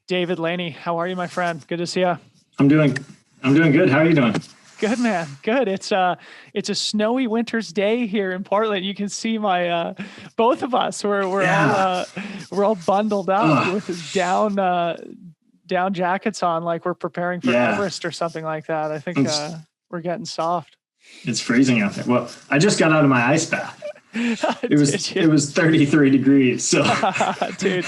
David Laney, how are you, my friend? Good to see you. I'm doing I'm doing good. How are you doing? Good, man. Good. It's a snowy winter's day here in Portland. You can see my both of us. Yeah. We're all bundled up Ugh. with down jackets on, like we're preparing for Yeah. Everest or something like that. I think It's we're getting soft. it's freezing out there. Well, I just got out of my ice bath. It Did was you? it was 33 degrees, so Dude,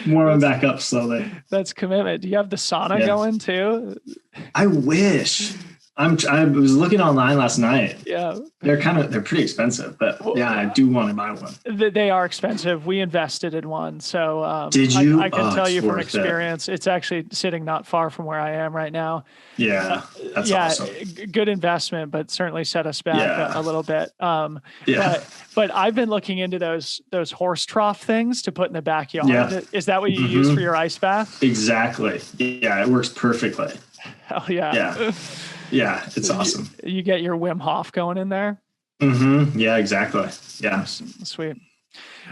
warming that's back up slowly. that's commitment. Do you have the sauna Yeah. going too? I wish. I was looking online last night. Yeah. They're pretty expensive, but Well, yeah, I do want to buy one. they are expensive. We invested in one. So Did I you? can Oh, tell it's you from worth it. experience, it's actually sitting not far from where I am right now. Yeah, that's Yeah, awesome. good investment, but certainly set us back a Yeah. little bit. Yeah. But I've been looking into those horse trough things to put in the backyard. Yeah. Is that what you use for hmm your ice bath? Exactly. Yeah, it works perfectly. Hell yeah. Yeah. Yeah, it's awesome. You get your Wim Hof going in there. Yeah, exactly. Yeah. Sweet.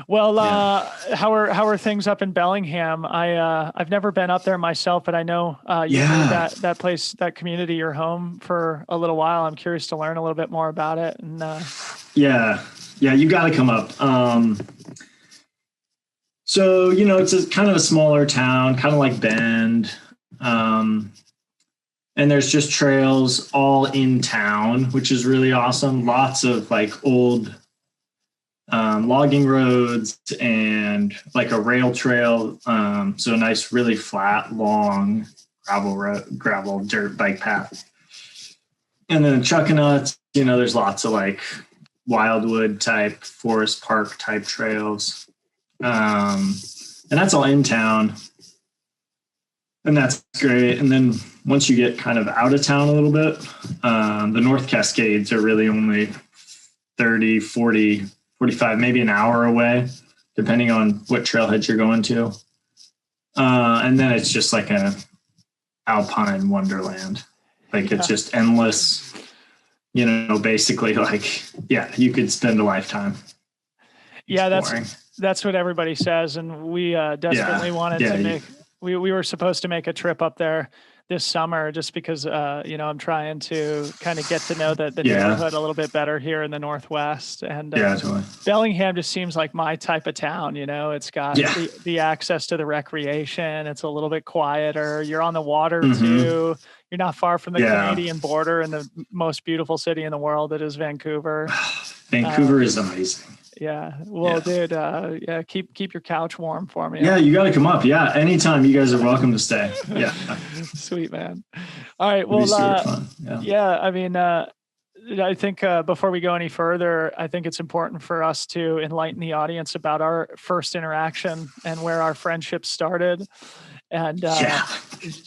Well, Yeah. how are things up in Bellingham? I've never been up there myself, but I know you've made Yeah. that place, that community, your home for a little while. I'm curious to learn a little bit more about it. And Yeah. Yeah, you got to come up. So, it's a kind of a smaller town, kind of like Bend. And there's just trails all in town, which is really awesome. Lots of like old logging roads and like a rail trail. So a nice, really flat, long gravel dirt bike path. And then Chuckanuts, there's lots of like wildwood type, forest park type trails. And that's all in town. And that's great. And then once you get kind of out of town a little bit, the North Cascades are really only 30, 40, 45, maybe an hour away, depending on what trailhead you're going to. And then it's just like a alpine wonderland. Like it's just endless, basically like, yeah, you could spend a lifetime yeah, exploring. that's what everybody says. And we desperately wanted Yeah. to make. We were supposed to make a trip up there this summer, just because I'm trying to kind of get to know the Yeah. neighborhood a little bit better here in the Northwest. And Yeah, totally. Bellingham just seems like my type of town. It's got Yeah. the access to the recreation. It's a little bit quieter. You're on the water Mhm. too. You're not far from the Yeah. Canadian border and the most beautiful city in the world, that is Vancouver. Vancouver is amazing. Yeah. Well, Yeah. dude, keep your couch warm for me. Yeah, you got to come up. Yeah, anytime. You guys are welcome to stay. Yeah, Sweet, man. All right. it'd be Well, super fun. Yeah. yeah, I mean, I think before we go any further, I think it's important for us to enlighten the audience about our first interaction and where our friendship started, and Yeah.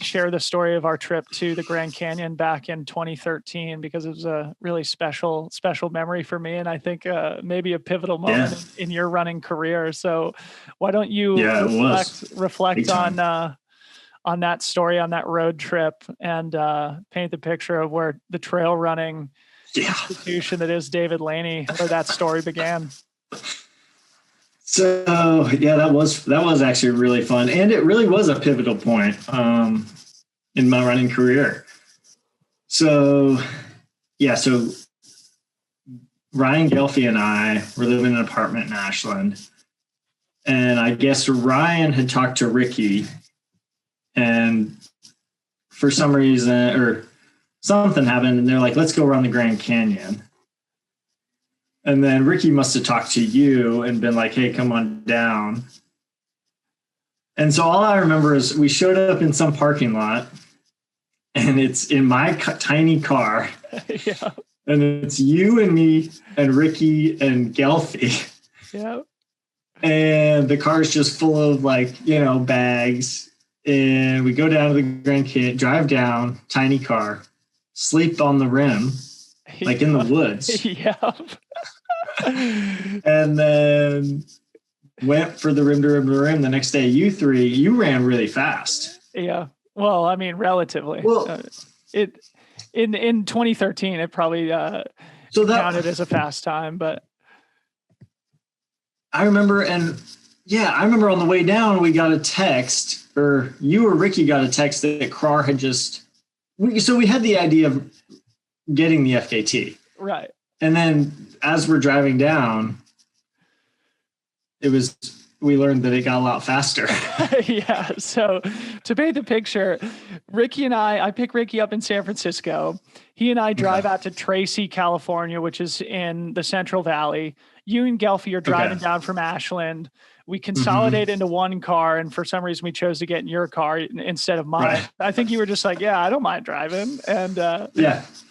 share the story of our trip to the Grand Canyon back in 2013, because it was a really special memory for me, and I think maybe a pivotal moment in your running career. So why don't you Yeah, it was. Big reflect time. on that story, on that road trip, and paint the picture of where the trail running Yeah. institution that is David Laney, where that story began. So yeah, that was actually really fun, and it really was a pivotal point in my running career. So yeah, so Ryan Gelfie and I were living in an apartment in Ashland, and I guess Ryan had talked to Ricky, and for some reason or something happened, and they're like, "Let's go run the Grand Canyon." And then Ricky must have talked to you and been like, "Hey, come on down." And so all I remember is we showed up in some parking lot, and it's in my tiny car, Yeah. and it's you and me and Ricky and Gelfie. Yeah. And the car is just full of bags. And we go down to the Grand Canyon, drive down, tiny car, sleep on the rim, like in the woods. Yeah. And then went for the rim to rim to rim. The next day, you ran really fast. Yeah. Well, I mean, relatively. Well, It in 2013, it probably so that counted as a fast time, but I remember, and Yeah, I remember on the way down, we got a text, or you or Ricky got a text that Crar had so we had the idea of getting the FKT. Right. And then as we're driving down, we learned that it got a lot faster. Yeah. So to paint the picture, Ricky and I pick Ricky up in San Francisco. He and I drive out to Tracy, California, which is in the Central Valley. You and Gelfie are driving down from Ashland. We consolidate into one car, and for some reason we chose to get in your car instead of mine. Right. I think you were just like, yeah, I don't mind driving. And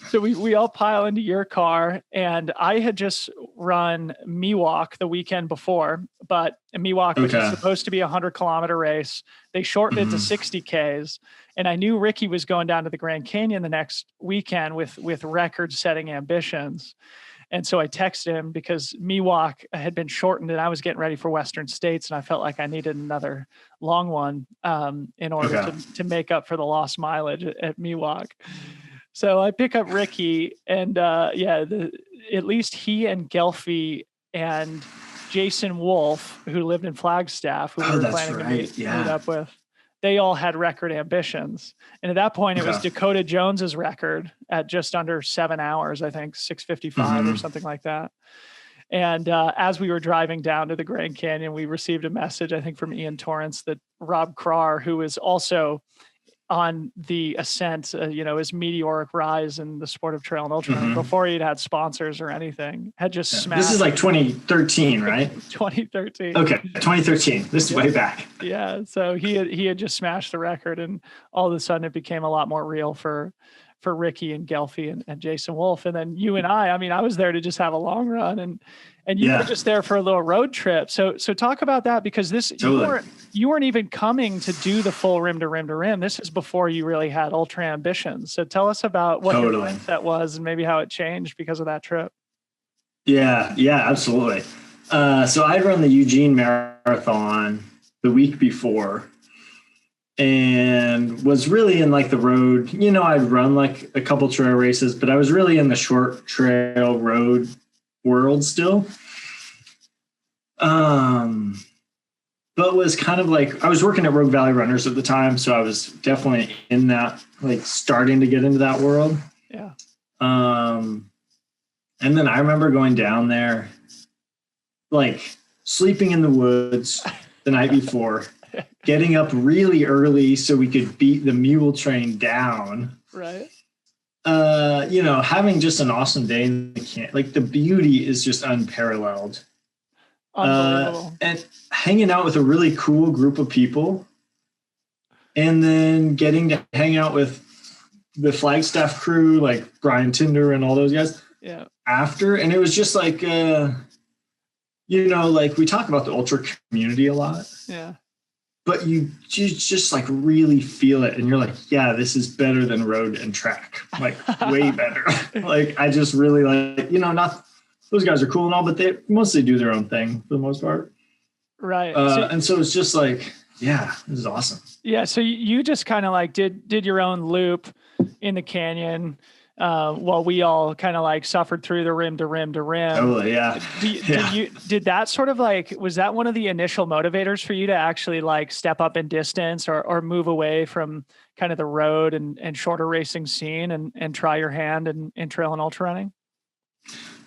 so we all pile into your car, and I had just run Miwok the weekend before, but Miwok, which is supposed to be a 100-kilometer race, they shortened it to 60 Ks. And I knew Ricky was going down to the Grand Canyon the next weekend with record-setting ambitions. And so I texted him because Miwok had been shortened and I was getting ready for Western States, and I felt like I needed another long one in order to make up for the lost mileage at Miwok. So I pick up Ricky, and at least he and Gelfie and Jason Wolf, who lived in Flagstaff, who we were planning to meet up with, they all had record ambitions. And at that point, it was Dakota Jones's record at just under 7 hours, I think 6:55 or something like that. And as we were driving down to the Grand Canyon, we received a message, I think from Ian Torrance, that Rob Crar, who is also on the ascent, his meteoric rise in the sport of trail and ultra running, before he'd had sponsors or anything, had just smashed. This is like 2013, right? 2013. Okay, 2013. This is way back. Yeah, so he had just smashed the record, and all of a sudden it became a lot more real for Ricky and Gelfie and Jason Wolf. And then you and I was there to just have a long run, and you were just there for a little road trip. So talk about that, because you weren't even coming to do the full rim to rim to rim. This is before you really had ultra ambitions. So tell us about what your mindset was and maybe how it changed because of that trip. Yeah, absolutely. So I'd run the Eugene Marathon the week before, and was really in like the road, I'd run like a couple trail races, but I was really in the short trail road world still. But was kind of like, I was working at Rogue Valley Runners at the time. So I was definitely in that, like starting to get into that world. Yeah. And then I remember going down there, like sleeping in the woods the night before, getting up really early so we could beat the mule train down. Right. Having just an awesome day in the camp. Like the beauty is just unparalleled. And hanging out with a really cool group of people, and then getting to hang out with the Flagstaff crew, like Brian Tinder and all those guys after. And it was just like, like we talk about the ultra community a lot. Yeah. But you just like really feel it, and you're like, yeah, this is better than road and track, like way better. Like I just really like, not those guys are cool and all, but they mostly do their own thing for the most part. Right. And so it's just like, yeah, this is awesome. Yeah. So you just kind of like did your own loop in the canyon, while we all kind of like suffered through the rim to rim to rim. Totally, yeah. Did that sort of like, was that one of the initial motivators for you to actually like step up in distance or move away from kind of the road and shorter racing scene and try your hand in trail and ultra running?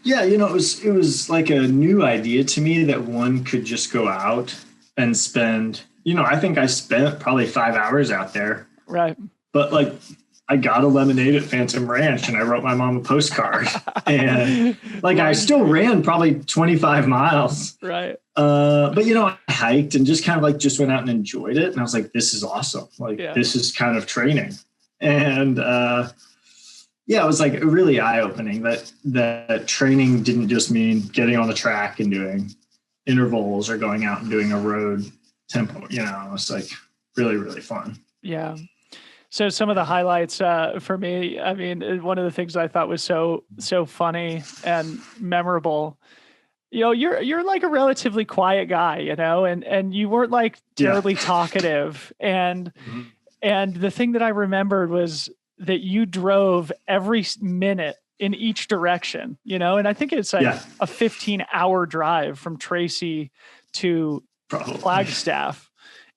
Yeah, it was like a new idea to me that one could just go out and spend, I think I spent probably 5 hours out there. Right. But like I got a lemonade at Phantom Ranch and I wrote my mom a postcard, and like I still ran probably 25 miles. Right. But I hiked and just kind of like just went out and enjoyed it. And I was like, this is awesome. Like this is kind of training. And it was like really eye-opening that training didn't just mean getting on the track and doing intervals or going out and doing a road tempo. It's like really, really fun. Yeah. So some of the highlights for me, I mean, one of the things I thought was so funny and memorable, you're like a relatively quiet guy, and you weren't like terribly talkative. And the thing that I remembered was that you drove every minute in each direction, and I think it's like a 15-hour drive from Tracy to Probably. Flagstaff.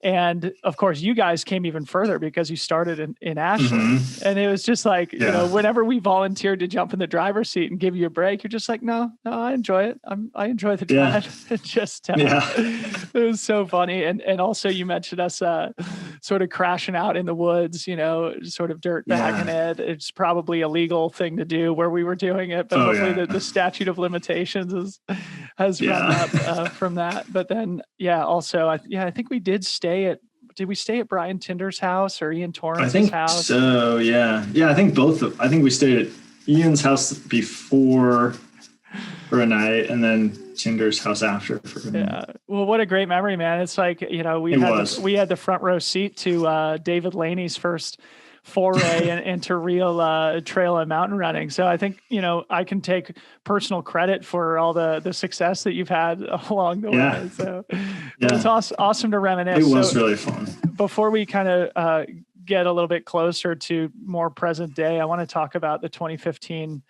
And of course, you guys came even further because you started in Ashland. And it was just like, whenever we volunteered to jump in the driver's seat and give you a break, you're just like, no, I enjoy it. I enjoy the drive. It was so funny. And also you mentioned us sort of crashing out in the woods, sort of dirt bagging it. It's probably a legal thing to do where we were doing it, but hopefully the statute of limitations has run up from that. But then, also, I think we did we stay at Brian Tinder's house or Ian Torrance's house? So, yeah. I think we stayed at Ian's house before for a night and then Tinder's house after for a night. Yeah. Well, what a great memory, man. It's like, we had the front row seat to David Laney's first foray into real trail and mountain running. So I think, I can take personal credit for all the success that you've had along the way. So it's awesome to reminisce. It was really fun. Before we kind of get a little bit closer to more present day, I want to talk about the 2015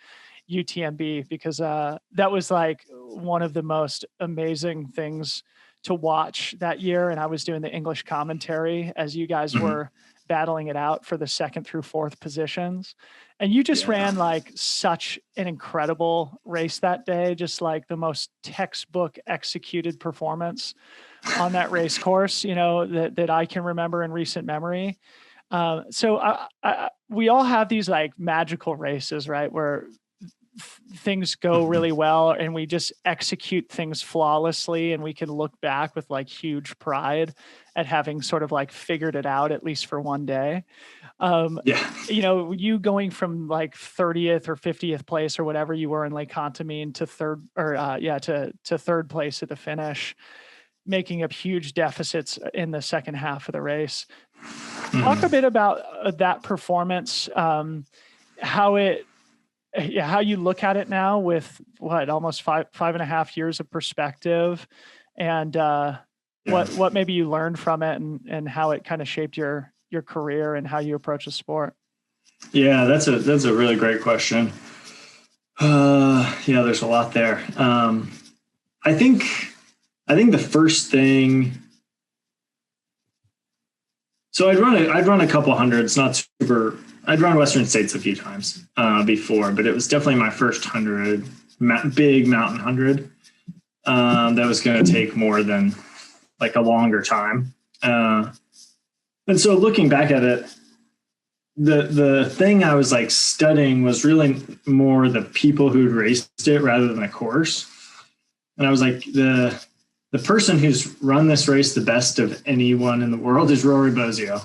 UTMB because that was like one of the most amazing things to watch that year. And I was doing the English commentary as you guys were battling it out for the 2nd through 4th positions. And you just ran like such an incredible race that day, just like the most textbook executed performance on that race course, that I can remember in recent memory. So we all have these like magical races, right? Where things go really well and we just execute things flawlessly and we can look back with like huge pride at having sort of like figured it out, at least for one day. You going from like 30th or 50th place or whatever you were in Lake Contamine to third place at the finish, making up huge deficits in the second half of the race. Talk a bit about that performance, how you look at it now with almost five and a half years of perspective, and what maybe you learned from it and how it kind of shaped your career and how you approach the sport. Yeah, that's a really great question. There's a lot there. I think the first thing, so I'd run a couple hundreds, not super. I'd run Western States a few times before, but it was definitely my first 100, big mountain 100. That was going to take more than like a longer time. And so looking back at it, the thing I was like studying was really more the people who'd raced it rather than the course. And I was like, the person who's run this race the best of anyone in the world is Rory Bozio.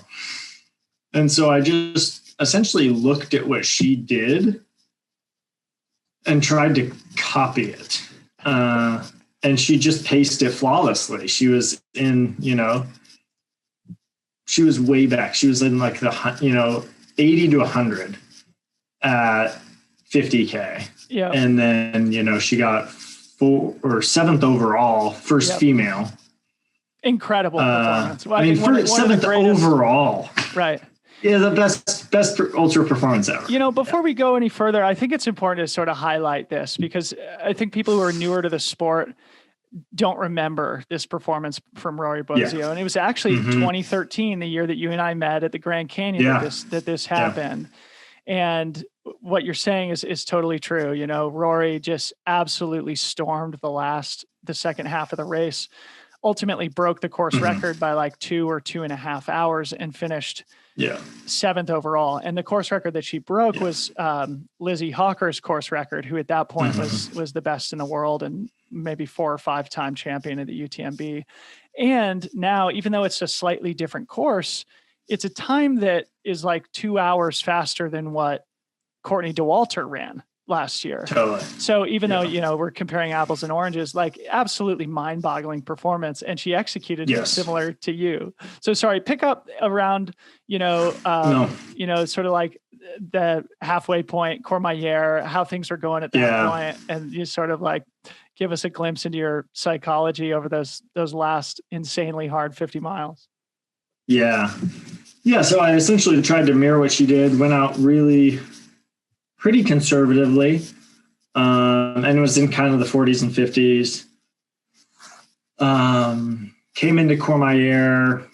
And so I just essentially looked at what she did and tried to copy it. And she just paced it flawlessly. She was she was way back. She was in like the, 80 to 100 at 50K. Yeah. And then, she got 7th overall, first female. Incredible performance. Well, seventh overall. Right. Yeah, the best ultra performance ever. Before we go any further, I think it's important to sort of highlight this because I think people who are newer to the sport don't remember this performance from Rory Bozio. Yeah. And it was actually 2013, the year that you and I met at the Grand Canyon that this happened. Yeah. And what you're saying is totally true. Rory just absolutely stormed the second half of the race, ultimately broke the course record by like 2 or 2.5 hours and finished 7th overall. And the course record that she broke was Lizzie Hawker's course record, who at that point was the best in the world and maybe 4 or 5 time champion of the UTMB. And now, even though it's a slightly different course, it's a time that is like 2 hours faster than what Courtney Dauwalter ran last year. Totally. So even though, we're comparing apples and oranges, like absolutely mind-boggling performance, and she executed it similar to you. So sorry, pick up around, sort of like the halfway point, Courmayeur, how things are going at that point, and you sort of like give us a glimpse into your psychology over those last insanely hard 50 miles. Yeah. Yeah. So I essentially tried to mirror what she did, went out really pretty conservatively, and it was in kind of the 40s and 50s. came into Courmayeur,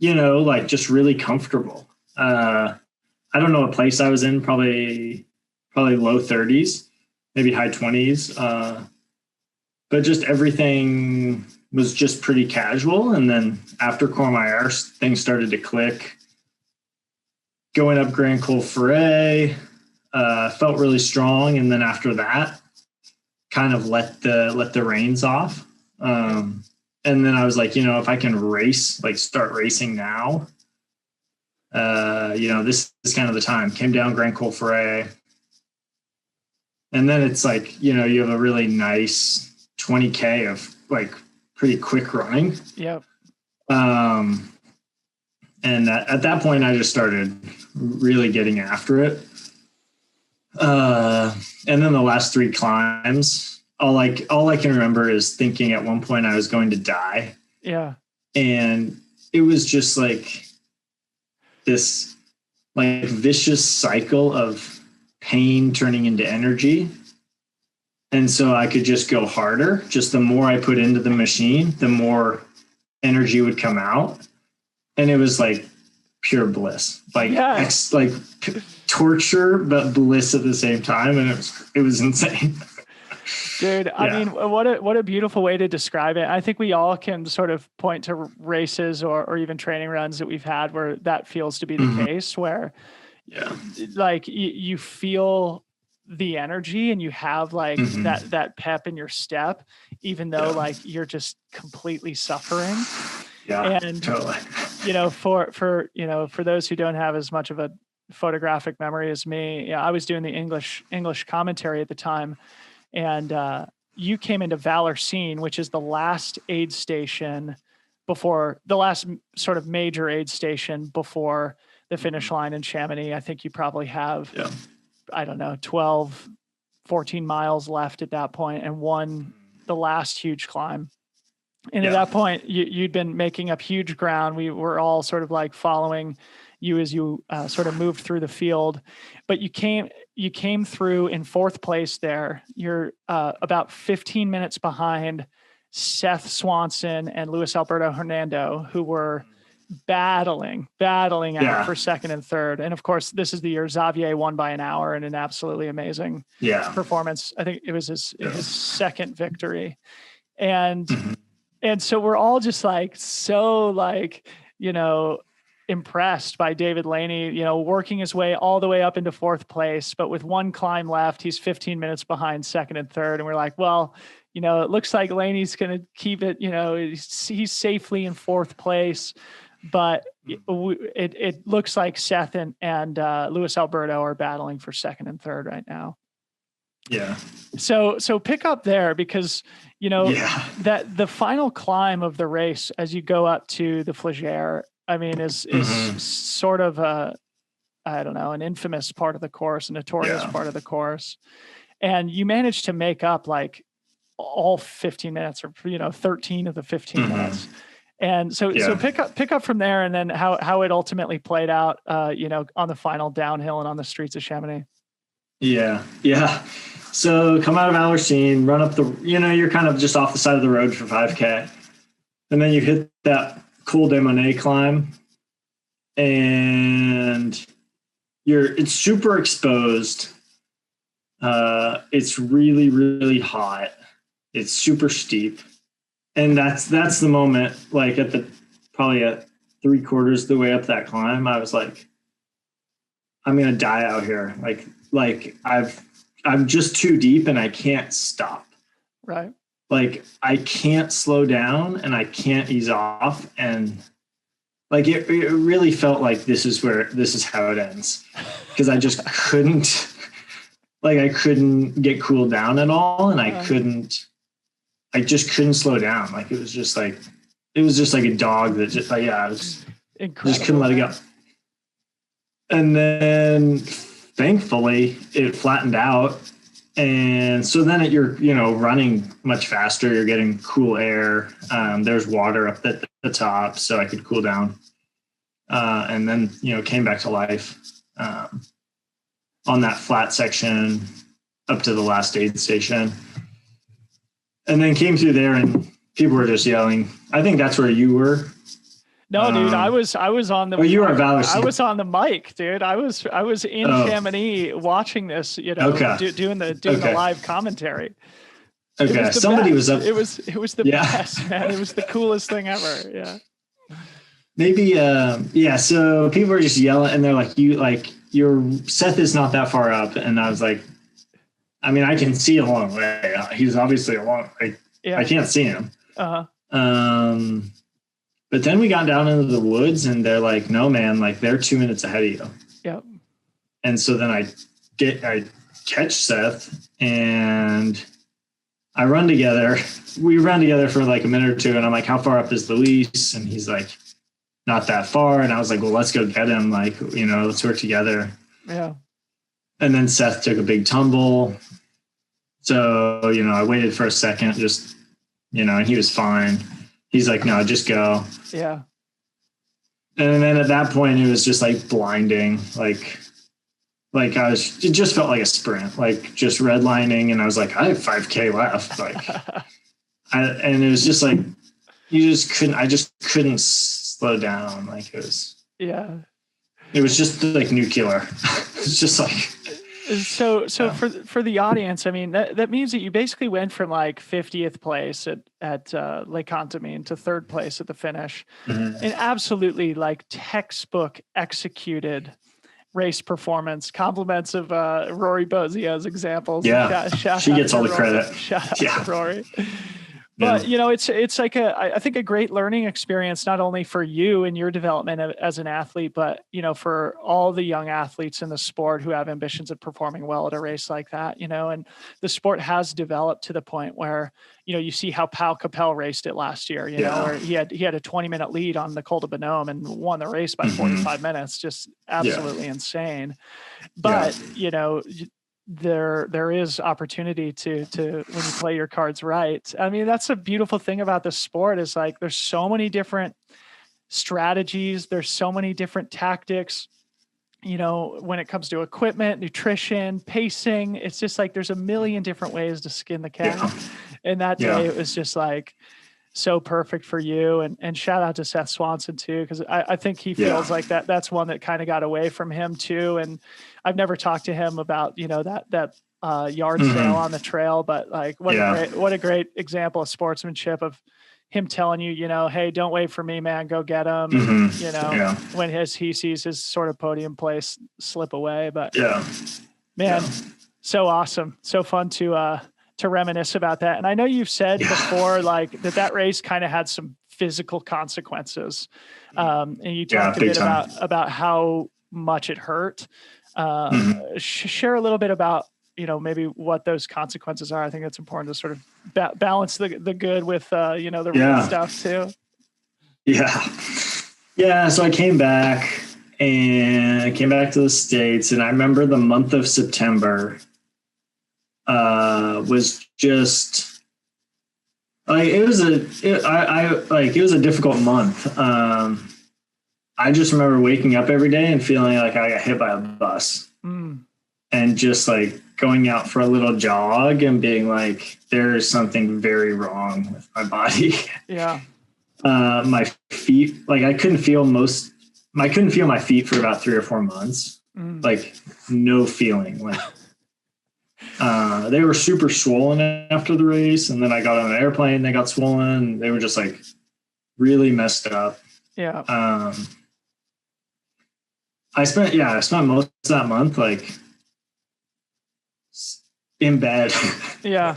like just really comfortable. I don't know what place I was in, probably low 30s, maybe high 20s. But just everything was just pretty casual. And then after Courmayeur, things started to click. Going up Grand Col Ferret, felt really strong. And then after that, kind of let the reins off. And then I was like, if I can race, like start racing now, this is kind of the time. Came down Grand Col Ferret. And then it's like, you have a really nice 20K of like pretty quick running. Yep. And at that point, I just started really getting after it. And then the last 3 climbs, all I can remember is thinking at one point I was going to die. Yeah. And it was just like this like vicious cycle of pain turning into energy. And so I could just go harder. Just the more I put into the machine, the more energy would come out. And it was like pure bliss, like torture, but bliss at the same time. And it was insane. Dude, yeah. I mean, what a beautiful way to describe it. I think we all can sort of point to races or even training runs that we've had where that feels to be the case, where like you feel the energy and you have like that pep in your step, even though like you're just completely suffering. Yeah, and totally. For those who don't have as much of a photographic memory as me, I was doing the English commentary at the time, and you came into Valorcine, which is the last aid station before the last sort of major aid station before the finish line in Chamonix. I think you probably have, I don't know, 12, 14 miles left at that point, and won the last huge climb. And at that point, you'd been making up huge ground. We were all sort of like following you as you sort of moved through the field. But you came through in 4th place there. You're about 15 minutes behind Seth Swanson and Luis Alberto Hernando, who were battling out for 2nd and 3rd. And of course, this is the year Xavier won by an hour in an absolutely amazing performance. I think it was his 2nd victory. And so we're all just like, so like, impressed by David Laney, working his way all the way up into 4th place, but with 1 climb left, he's 15 minutes behind 2nd and 3rd. And we're like, well, it looks like Laney's going to keep it, he's safely in 4th place, but it looks like Seth and Luis Alberto are battling for 2nd and 3rd right now. Yeah. So pick up there, because that the final climb of the race as you go up to the Flagère, I mean, is sort of an infamous part of the course, a notorious part of the course. And you managed to make up like all 15 minutes or 13 of the 15 minutes. And so pick up from there, and then how it ultimately played out on the final downhill and on the streets of Chamonix. Yeah. So come out of Valorcine, run up you're kind of just off the side of the road for 5K. And then you hit that Col de Monet climb, and it's super exposed. It's really, really hot. It's super steep. And that's the moment, like probably at 3/4 the way up that climb, I was like, I'm going to die out here. Like I'm just too deep and I can't stop. Right. Like I can't slow down and I can't ease off. And like, it really felt like this is how it ends. Cause I just couldn't get cooled down at all. And I just couldn't slow down. Like it was just like a dog that just I was incredible. Just couldn't let it go. And then thankfully it flattened out. And so then you're running much faster. You're getting cool air. There's water up at the top, so I could cool down. And then, came back to life on that flat section up to the last aid station. And then came through there and people were just yelling. I think that's where you were. No, dude, I was on the. Oh, you were at Valor. I was on the mic, dude. I was in Chamonix watching this. Doing the live commentary. Okay, somebody was up. It was the best, man. It was the coolest thing ever. Yeah. Maybe, so people were just yelling, and they're like, your Seth is not that far up. And I was like, I mean, I can see a long way. He's obviously a long, I can't see him. But then we got down into the woods, and they're like, no, man, like they're 2 minutes ahead of you. Yep. And so then I catch Seth, and I run together. We run together for like a minute or two, and I'm like, how far up is Luis? And he's like, not that far. And I was like, well, let's go get him. Like, let's work together. Yeah. And then Seth took a big tumble. So, I waited for a second, just, and he was fine. He's like, no, just go. Yeah. And then at that point, it was just like blinding. It just felt like a sprint, like just redlining. And I was like, I have 5K left. And it was just like, I just couldn't slow down. Like it was just like nuclear. It's just like, so for the audience, I mean, that means that you basically went from like 50th place at Lake Contamine to third place at the finish, and absolutely like textbook executed race performance. Compliments of Rory Bozier as examples. Yeah, she gets all the credit. Shout out to Rory. But it's like I think a great learning experience, not only for you and your development as an athlete, but for all the young athletes in the sport who have ambitions of performing well at a race like that. And the sport has developed to the point where you see how Pau Capel raced it last year. Where he had a 20-minute lead on the Col de Bonhomme and won the race by 45 minutes, just absolutely insane. But there is opportunity to when you play your cards right. I mean, that's a beautiful thing about this sport is like there's so many different strategies, there's so many different tactics, when it comes to equipment, nutrition, pacing. It's just like there's a million different ways to skin the cat. And that day it was just like so perfect for you. And shout out to Seth Swanson too, because I think he feels like that's one that kind of got away from him too. And I've never talked to him about that yard sale on the trail, but like what a great example of sportsmanship of him telling you, hey, don't wait for me, man, go get him. When he sees his sort of podium place slip away. But man, so awesome, so fun to reminisce about that. And I know you've said before, like that race kind of had some physical consequences. And you talked a bit about how much it hurt. Share a little bit about, maybe what those consequences are. I think it's important to sort of balance the good with, the real stuff too. Yeah. So I came back to the States, and I remember the month of September, was just like it was a difficult month. I just remember waking up every day and feeling like I got hit by a bus, and just like going out for a little jog and being like, there is something very wrong with my body. Yeah. My feet, like I couldn't feel my feet for about 3 or 4 months. Like no feeling. Like they were super swollen after the race, and then I got on an airplane, they got swollen. They were just like really messed up. Yeah. I spent most of that month like in bed. Yeah.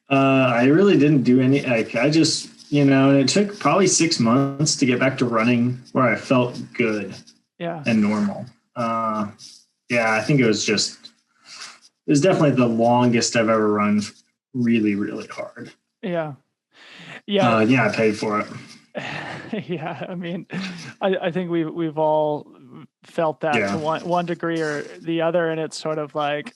I really didn't do any, like I just, and it took probably 6 months to get back to running where I felt good and normal. I think it was definitely the longest I've ever run really, really hard. Yeah. Yeah. I paid for it. Yeah. I mean, I think we've all felt that to one degree or the other. And it's sort of like,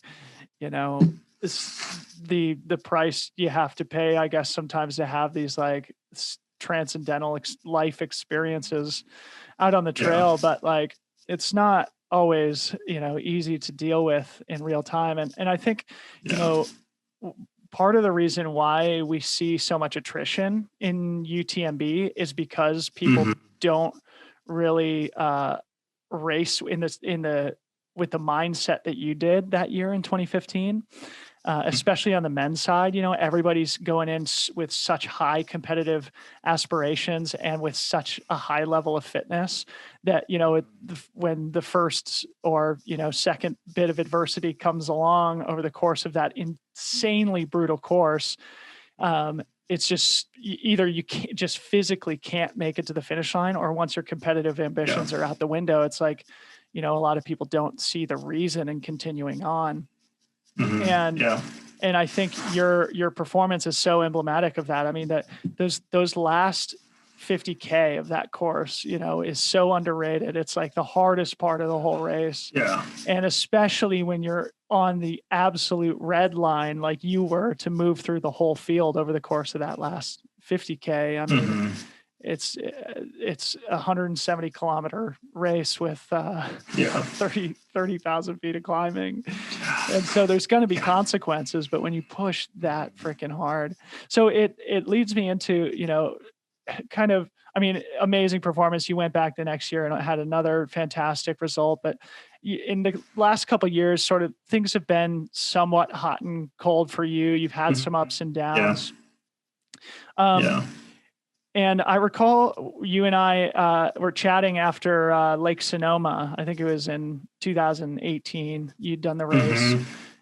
the price you have to pay, I guess, sometimes to have these like transcendental life experiences out on the trail, but like, it's not always, easy to deal with in real time. And I think, part of the reason why we see so much attrition in UTMB is because people don't really race with the mindset that you did that year in 2015. Especially on the men's side, everybody's going in with such high competitive aspirations and with such a high level of fitness that, when the first or, second bit of adversity comes along over the course of that insanely brutal course, it's just either you just physically can't make it to the finish line, or once your competitive ambitions are out the window, it's like, a lot of people don't see the reason in continuing on. And I think your performance is so emblematic of that. I mean, that those last 50K of that course, is so underrated. It's like the hardest part of the whole race. Yeah. And especially when you're on the absolute red line, like you were, to move through the whole field over the course of that last 50K. I mean, it's a 170 kilometer race with 30,000 feet of climbing. And so there's going to be consequences, but when you push that freaking hard, so it leads me into, kind of, I mean, amazing performance. You went back the next year and had another fantastic result, but in the last couple of years, sort of things have been somewhat hot and cold for you. You've had some ups and downs. And I recall you and I were chatting after Lake Sonoma. I think it was in 2018. You'd done the race,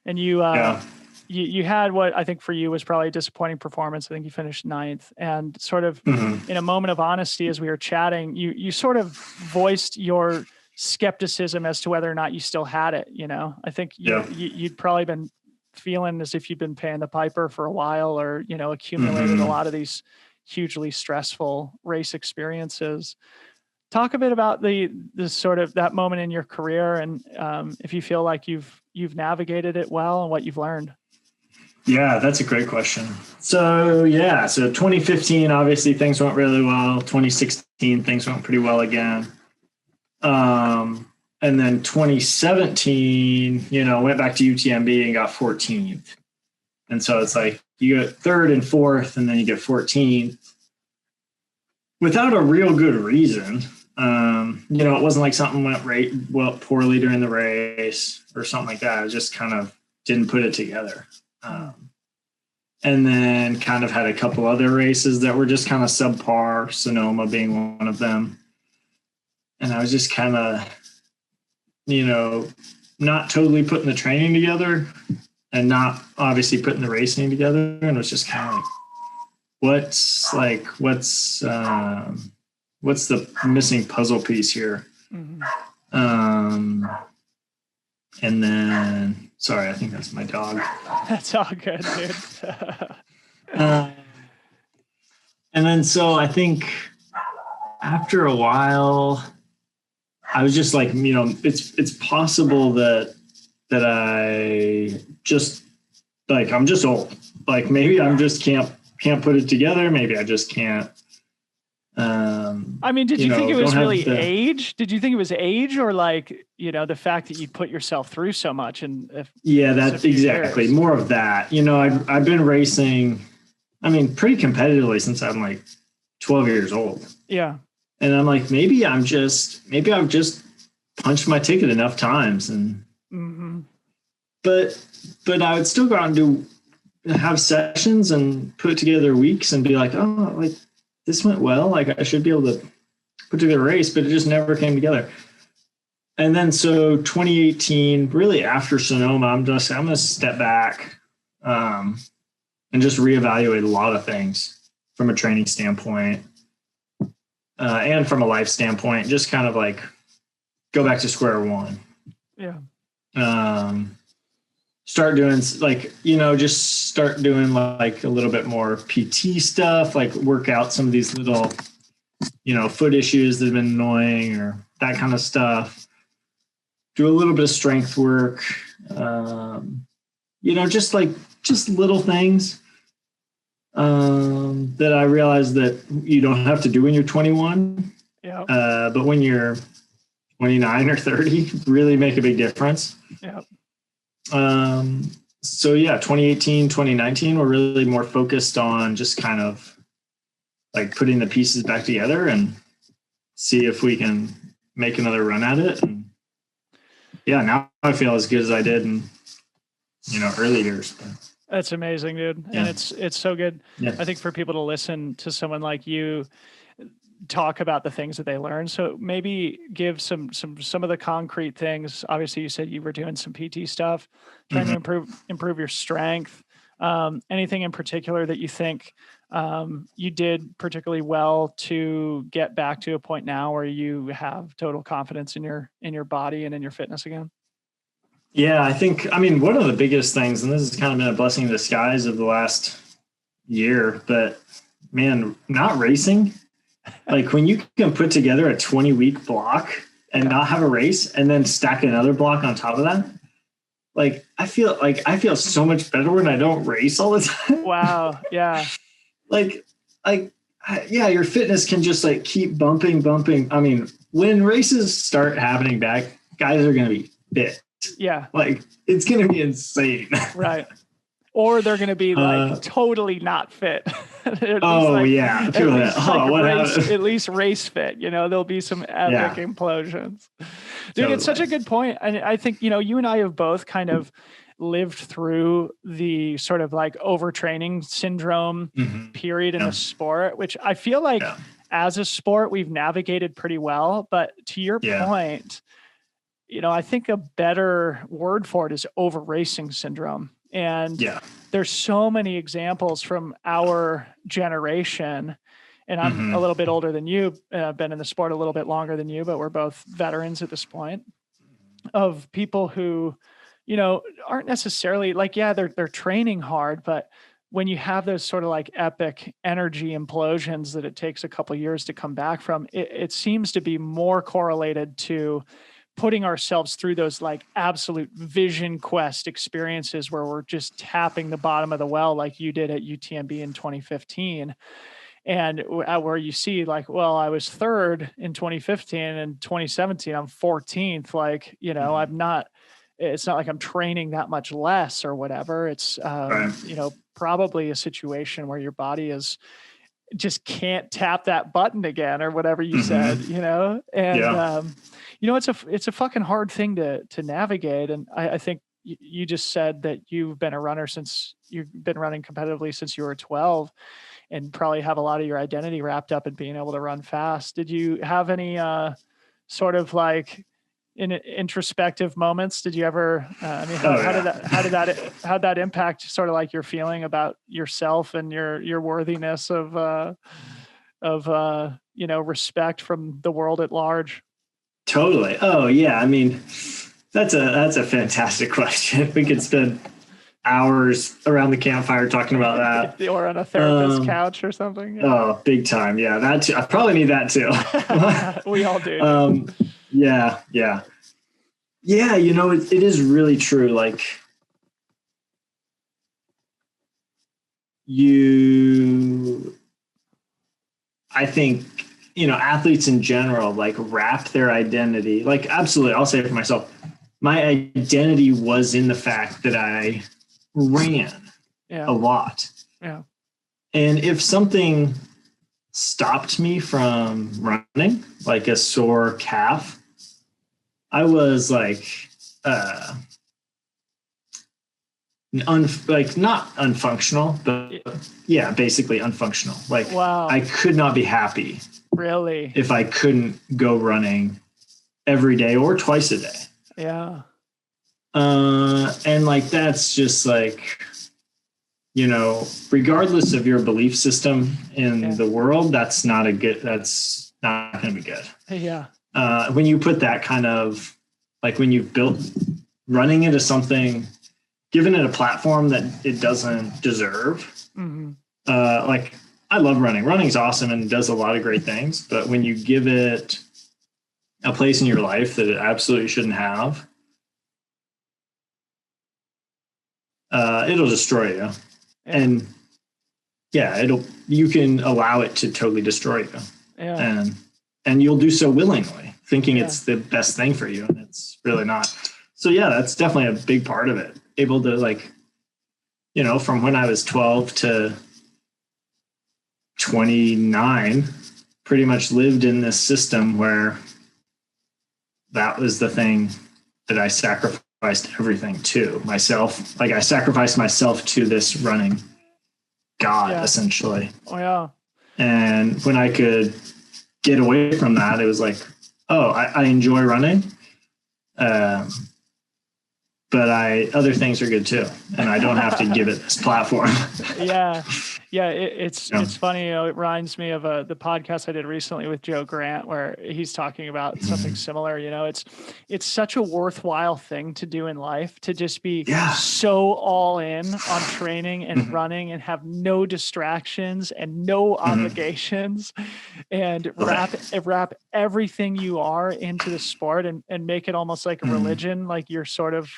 and you had what I think for you was probably a disappointing performance. I think you finished 9th, and sort of in a moment of honesty, as we were chatting, you sort of voiced your skepticism as to whether or not you still had it. I think you'd probably been feeling as if you'd been paying the piper for a while, or accumulated a lot of these hugely stressful race experiences. Talk a bit about the sort of that moment in your career, and if you feel like you've navigated it well and what you've learned. Yeah, that's a great question. So 2015, obviously things went really well. 2016, things went pretty well again. And then 2017, went back to UTMB and got 14th. And so it's like you get 3rd and 4th, and then you get 14th without a real good reason. It wasn't like something went poorly during the race or something like that. I just kind of didn't put it together. And then kind of had a couple other races that were just kind of subpar, Sonoma being one of them. And I was just kind of, not totally putting the training together and not obviously putting the racing together. And it was just kind of like, what's the missing puzzle piece here? And then, sorry, I think that's my dog. That's all good, dude. And then, so I think after a while, I was just like, it's possible that I just like, I'm just old. Like maybe I'm just can't put it together. Maybe I just can't. I mean, did you think it was really age? Did you think it was age, or like, the fact that you put yourself through so much? And that's exactly years? More of that. I've been racing, pretty competitively since I'm like 12 years old. Yeah. And I'm like, maybe I've just punched my ticket enough times, and but I would still go out and have sessions and put together weeks and be like, oh, like this went well. Like I should be able to put together a race, but it just never came together. And then so 2018, really after Sonoma, I'm going to step back and just reevaluate a lot of things from a training standpoint and from a life standpoint, just kind of like go back to square one. Yeah. Start doing just start doing like a little bit more PT stuff, like work out some of these little, foot issues that have been annoying or that kind of stuff. Do a little bit of strength work, just little things that I realized that you don't have to do when you're 21. Yeah. But when you're 29 or 30, really make a big difference. Yeah. So yeah, 2018, 2019, we're really more focused on just kind of like putting the pieces back together and see if we can make another run at it. And yeah, now I feel as good as I did in, early years. That's amazing, dude. Yeah. And it's so good. Yeah. I think for people to listen to someone like you talk about the things that they learn. So maybe give some of the concrete things. Obviously you said you were doing some PT stuff, trying to improve your strength. Anything in particular that you think you did particularly well to get back to a point now where you have total confidence in your body and in your fitness again? Yeah, one of the biggest things, and this has kind of been a blessing in disguise of the last year, but man, not racing, like when you can put together a 20-week block and not have a race and then stack another block on top of that, like I feel so much better when I don't race all the time. Wow. Yeah. Yeah, your fitness can just like keep bumping. I mean, when races start happening back, guys are going to be fit. Yeah. Like it's going to be insane. Right. Or they're going to be like totally not fit. Yeah. At least race fit, there'll be some epic implosions. Dude, totally. It's such a good point. And I think, you and I have both kind of lived through the sort of like overtraining syndrome period in the sport, which I feel like as a sport, we've navigated pretty well. But to your point, I think a better word for it is over racing syndrome. And there's so many examples from our generation, and I'm a little bit older than you, been in the sport a little bit longer than you, but we're both veterans at this point, of people who, aren't necessarily like, they're training hard, but when you have those sort of like epic energy implosions that it takes a couple of years to come back from, it seems to be more correlated to putting ourselves through those like absolute vision quest experiences where we're just tapping the bottom of the well, like you did at UTMB in 2015. And where you see like, well, I was third in 2015 and 2017, I'm 14th. Like, it's not like I'm training that much less or whatever. It's, probably a situation where your body just can't tap that button again or whatever you said, and, it's a fucking hard thing to navigate. And I think you just said that you've been a runner since you've been running competitively since you were 12 and probably have a lot of your identity wrapped up in being able to run fast. Did you have any sort of like in introspective moments? Did you ever, how did that impact sort of like your feeling about yourself and your worthiness of respect from the world at large? Totally. Oh yeah. That's a fantastic question. We could spend hours around the campfire talking about that. Or on a therapist's couch or something. Yeah. Oh, big time. Yeah. That too. I probably need that too. We all do. Yeah. It is really true. Like I think, athletes in general, like wrap their identity, like absolutely. I'll say it for myself. My identity was in the fact that I ran a lot. Yeah. And if something stopped me from running, like a sore calf, I was like, not unfunctional, but basically unfunctional. Like, wow. I could not be happy. Really? If I couldn't go running every day or twice a day. Yeah. And like, that's just like, regardless of your belief system in the world, that's not going to be good. Yeah. When you put that kind of, like when you've built running into something, given it a platform that it doesn't deserve, like I love running. Running's awesome and does a lot of great things, but when you give it a place in your life that it absolutely shouldn't have, it'll destroy you. And you can allow it to totally destroy you. Yeah. And you'll do so willingly, thinking it's the best thing for you. And it's really not. So yeah, that's definitely a big part of it. Able to like from when I was 12 to 29, pretty much lived in this system where that was the thing that I sacrificed everything to myself. Like I sacrificed myself to this running God, essentially. Oh yeah. And when I could get away from that, it was like, oh, I enjoy running. But other things are good too. And I don't have to give it this platform. Yeah. It's funny. It reminds me of the podcast I did recently with Joe Grant, where he's talking about something similar. It's such a worthwhile thing to do in life, to just be so all in on training and running and have no distractions and no obligations, and wrap everything you are into the sport and make it almost like a religion, like you're sort of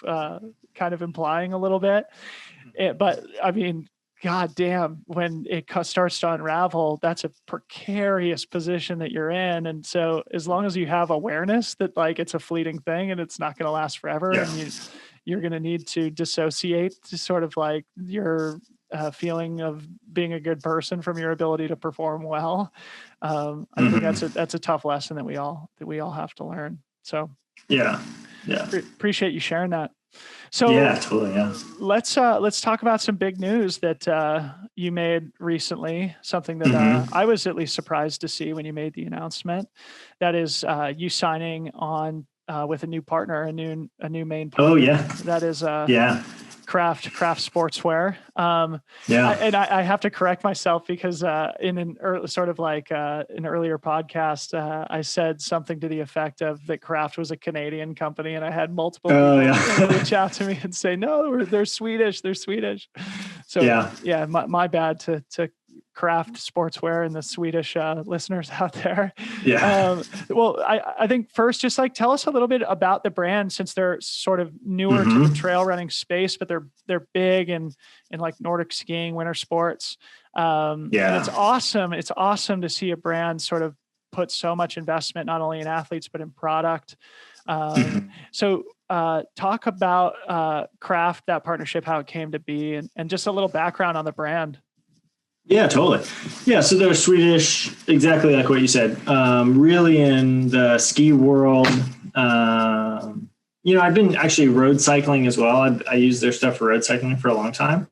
kind of implying a little bit. But I mean, God damn, when it starts to unravel, that's a precarious position that you're in. And so as long as you have awareness that like it's a fleeting thing and it's not going to last forever, and you're going to need to dissociate to sort of like your feeling of being a good person from your ability to perform well. I think that's a tough lesson that we all have to learn. So appreciate you sharing that. So totally. Let's talk about some big news that you made recently. Something that I was at least surprised to see when you made the announcement. That is you signing on with a new partner, a new main partner. Oh yeah. That is Craft Sportswear. I have to correct myself because in an earlier podcast, I said something to the effect of that Craft was a Canadian company, and I had multiple people reach out to me and say, no, they're Swedish. They're Swedish. So my bad to Craft Sportswear and the Swedish listeners out there. Well, I think first, just like tell us a little bit about the brand, since they're sort of newer to the trail running space, but they're big in like Nordic skiing, winter sports. And it's awesome. It's awesome to see a brand sort of put so much investment, not only in athletes, but in product. So talk about Craft, that partnership, how it came to be, and just a little background on the brand. Yeah, totally. Yeah, so they're Swedish, exactly like what you said. Really in the ski world. I've been actually road cycling as well. I use their stuff for road cycling for a long time,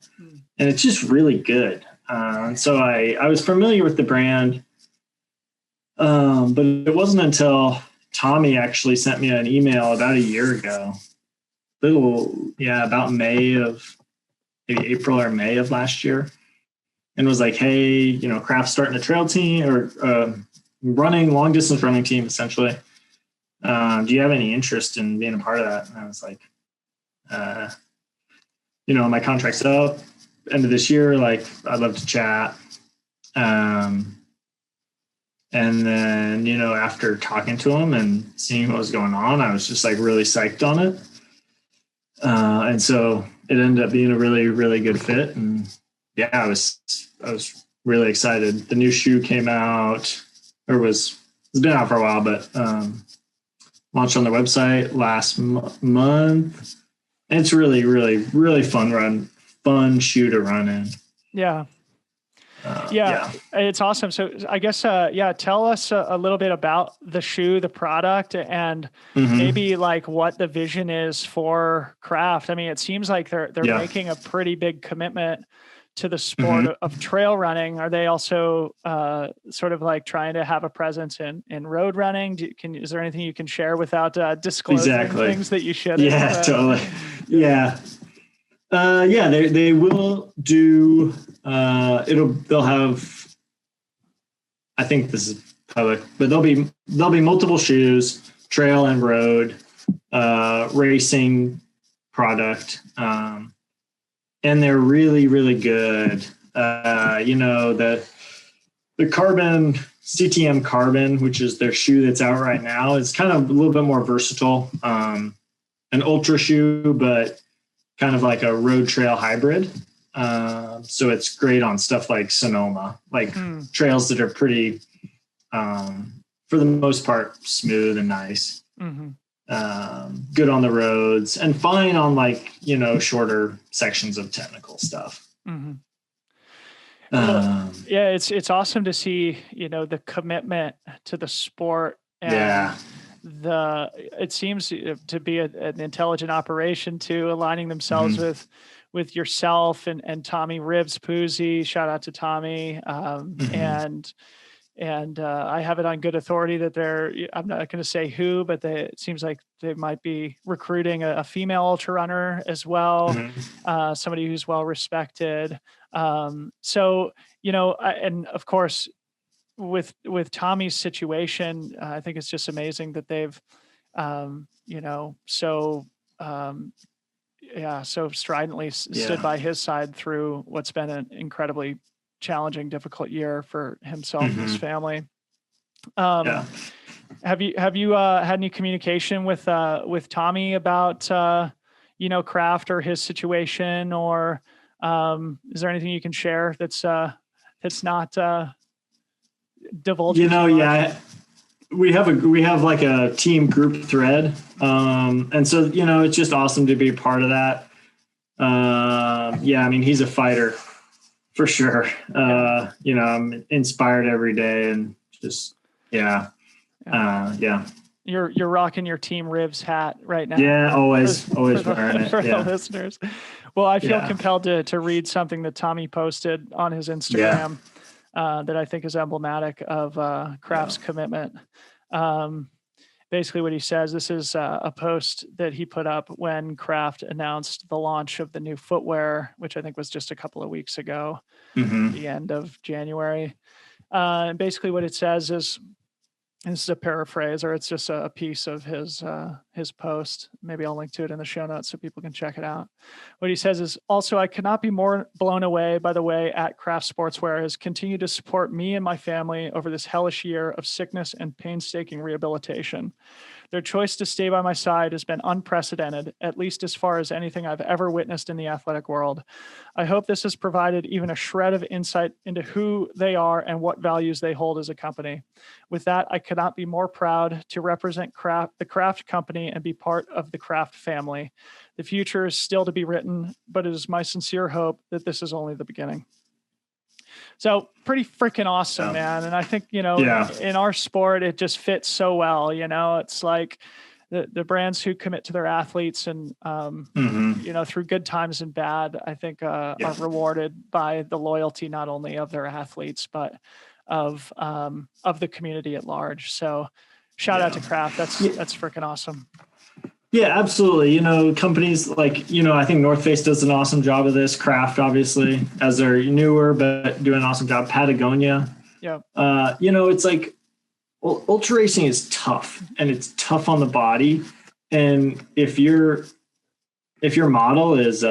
and it's just really good. So I was familiar with the brand, but it wasn't until Tommy actually sent me an email about a year ago, about maybe April or May of last year. And was like, hey, Craft's starting a trail team or long distance running team, essentially. Do you have any interest in being a part of that? And I was like, my contract's up end of this year. Like, I'd love to chat. And then, after talking to him and seeing what was going on, I was just like really psyched on it. And so it ended up being a really, really good fit. And I was really excited. The new shoe came out, it's been out for a while, but launched on their website last month. And it's really, really, really fun shoe to run in. It's awesome. So I guess, tell us a little bit about the shoe, the product, and maybe like what the vision is for Craft. I mean, it seems like they're making a pretty big commitment to the sport of trail running. Are they also sort of like trying to have a presence in road running? Is there anything you can share without disclosing things that you should? Yeah, totally. They will do. They'll have. I think this is public, but there'll be multiple shoes, trail and road, racing product. And they're really, really good. The Carbon, CTM Carbon, which is their shoe that's out right now, is kind of a little bit more versatile. An ultra shoe, but kind of like a road trail hybrid. So it's great on stuff like Sonoma, like trails that are pretty, for the most part, smooth and nice. good on the roads, and fine on like, shorter sections of technical stuff. Mm-hmm. Well, yeah, it's awesome to see, the commitment to the sport, and it seems to be an intelligent operation too, aligning themselves with yourself and Tommy Ribs Puzzi. Shout out to Tommy. And I have it on good authority that I'm not going to say who, but it seems like they might be recruiting a female ultra runner as well, somebody who's well respected. So, and of course, with Tommy's situation, I think it's just amazing that they've, so stridently stood by his side through what's been an incredibly challenging, difficult year for himself and his family. Have you had any communication with Tommy about craft or his situation, or is there anything you can share that's not divulging? We have like a team group thread, and so it's just awesome to be a part of that. I mean, he's a fighter for sure. I'm inspired every day, and just You're rocking your Team Ribs hat right now. Yeah, always wearing it for the listeners. Well, I feel compelled to read something that Tommy posted on his Instagram that I think is emblematic of Craft's commitment. Basically what he says, this is a post that he put up when Craft announced the launch of the new footwear, which I think was just a couple of weeks ago, the end of January. And basically what it says is, this is a paraphrase, or it's just a piece of his post. Maybe I'll link to it in the show notes so people can check it out. What he says is, also, I could not be more blown away by the way at Craft Sportswear has continued to support me and my family over this hellish year of sickness and painstaking rehabilitation. Their choice to stay by my side has been unprecedented, at least as far as anything I've ever witnessed in the athletic world. I hope this has provided even a shred of insight into who they are and what values they hold as a company. With that, I could not be more proud to represent the Craft company and be part of the Craft family. The future is still to be written, but it is my sincere hope that this is only the beginning. So pretty freaking awesome, man. And I think, in our sport, it just fits so well. It's like the brands who commit to their athletes and, through good times and bad, I think are rewarded by the loyalty, not only of their athletes, but of the community at large. So shout out to Craft. That's freaking awesome. Yeah, absolutely. Companies like, I think North Face does an awesome job of this. Craft, obviously, as they're newer, but doing an awesome job. Patagonia. Yeah. It's like ultra racing is tough, and it's tough on the body. And if your model is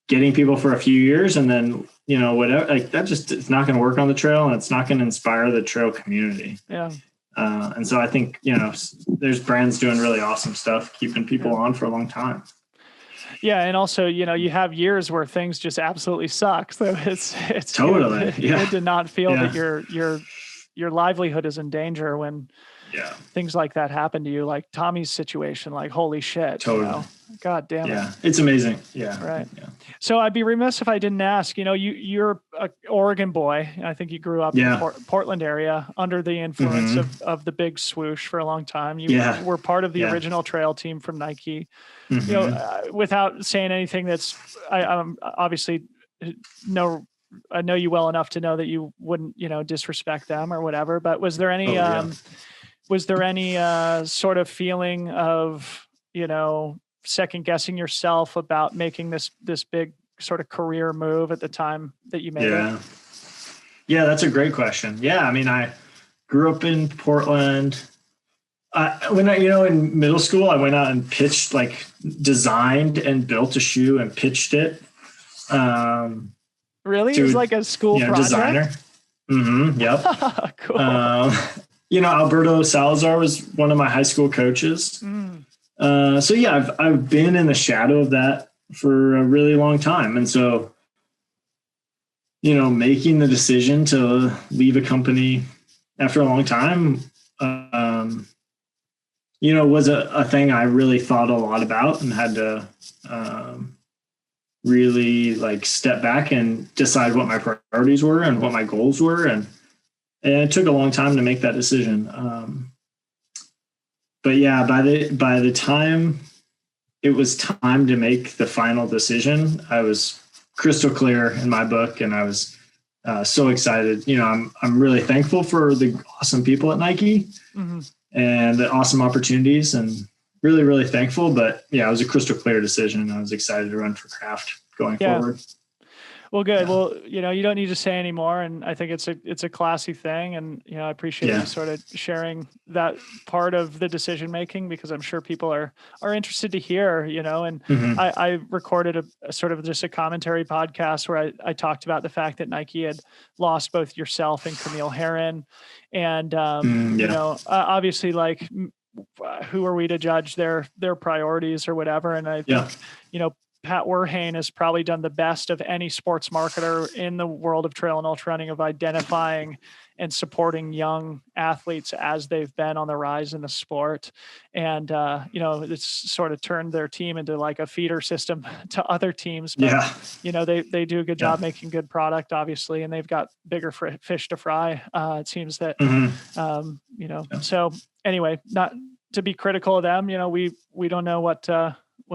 getting people for a few years and then, whatever, like that it's not going to work on the trail, and it's not going to inspire the trail community. Yeah. And so I think, there's brands doing really awesome stuff, keeping people on for a long time. Yeah. And also, you have years where things just absolutely suck. So it's totally good to not feel that your livelihood is in danger when things like that happen to you, like Tommy's situation, like, holy shit. Totally. God damn it. Yeah. It's amazing. Yeah. Right. Yeah. So I'd be remiss if I didn't ask, you're an Oregon boy. I think you grew up in the Portland area under the influence of the big swoosh for a long time. You were part of the original trail team from Nike, without saying anything that's, I'm obviously I know you well enough to know that you wouldn't, disrespect them or whatever, but was there any, sort of feeling of, second guessing yourself about making this big sort of career move at the time that you made it? Yeah, that's a great question. Yeah. I mean, I grew up in Portland. When in middle school, I went out and pitched, like designed and built a shoe and pitched it. Really? It was like a school project? Designer. Yep. Cool. Alberto Salazar was one of my high school coaches. So yeah, I've been in the shadow of that for a really long time. And so, making the decision to leave a company after a long time, was a thing I really thought a lot about and had to really like step back and decide what my priorities were and what my goals were. And it took a long time to make that decision. But yeah, by the time it was time to make the final decision, I was crystal clear in my book, and I was so excited. I'm really thankful for the awesome people at Nike and the awesome opportunities, and really, really thankful. But yeah, it was a crystal clear decision. I was excited to run for Kraft going forward. Well, good. Yeah. Well, you don't need to say anymore. And I think it's a classy thing. And, I appreciate you sort of sharing that part of the decision-making, because I'm sure people are interested to hear, and I recorded a sort of just a commentary podcast where I talked about the fact that Nike had lost both yourself and Camille Herron. And, obviously, like, who are we to judge their priorities or whatever? And I think, Pat Werhane has probably done the best of any sports marketer in the world of trail and ultra running of identifying and supporting young athletes as they've been on the rise in the sport. And, it's sort of turned their team into like a feeder system to other teams. But, they do a good job making good product, obviously, and they've got bigger fish to fry. It seems that, so anyway, not to be critical of them, we don't know what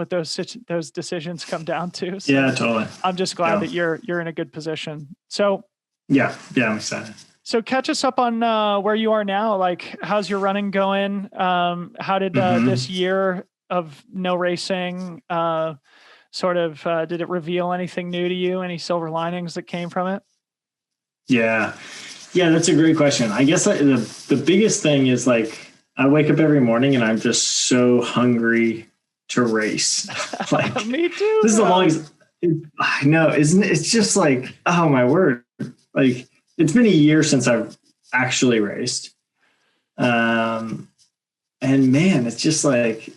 those decisions come down to. So yeah, totally. I'm just glad that you're in a good position. So yeah, I'm excited. So catch us up on where you are now. Like, how's your running going? How did this year of no racing did it reveal anything new to you? Any silver linings that came from it? Yeah, that's a great question. I guess the biggest thing is, like, I wake up every morning and I'm just so hungry to race. Like, me too. This is the longest. I know, isn't it? It's just like, oh my word! Like, it's been a year since I've actually raced, and man, it's just like,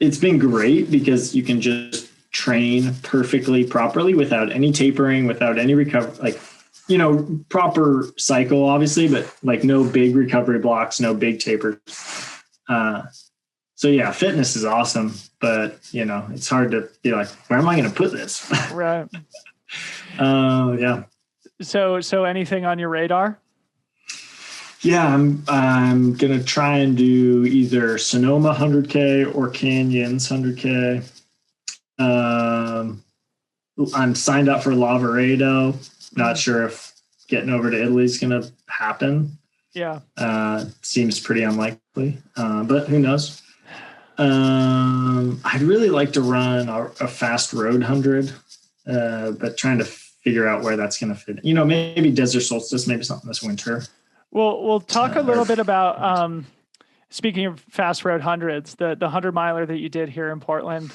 it's been great because you can just train perfectly properly without any tapering, without any recovery, like, proper cycle, obviously, but like no big recovery blocks, no big tapers. So yeah, fitness is awesome, but it's hard to be like, where am I going to put this? Right. Yeah. So anything on your radar? Yeah, I'm going to try and do either Sonoma 100K or Canyons 100K. I'm signed up for Lavaredo. Not sure if getting over to Italy is going to happen. Yeah. Seems pretty unlikely, but who knows? I'd really like to run a fast road 100, but trying to figure out where that's going to fit. Maybe Desert Solstice, maybe something this winter. We'll talk a little bit about, speaking of fast road hundreds, the 100-miler that you did here in Portland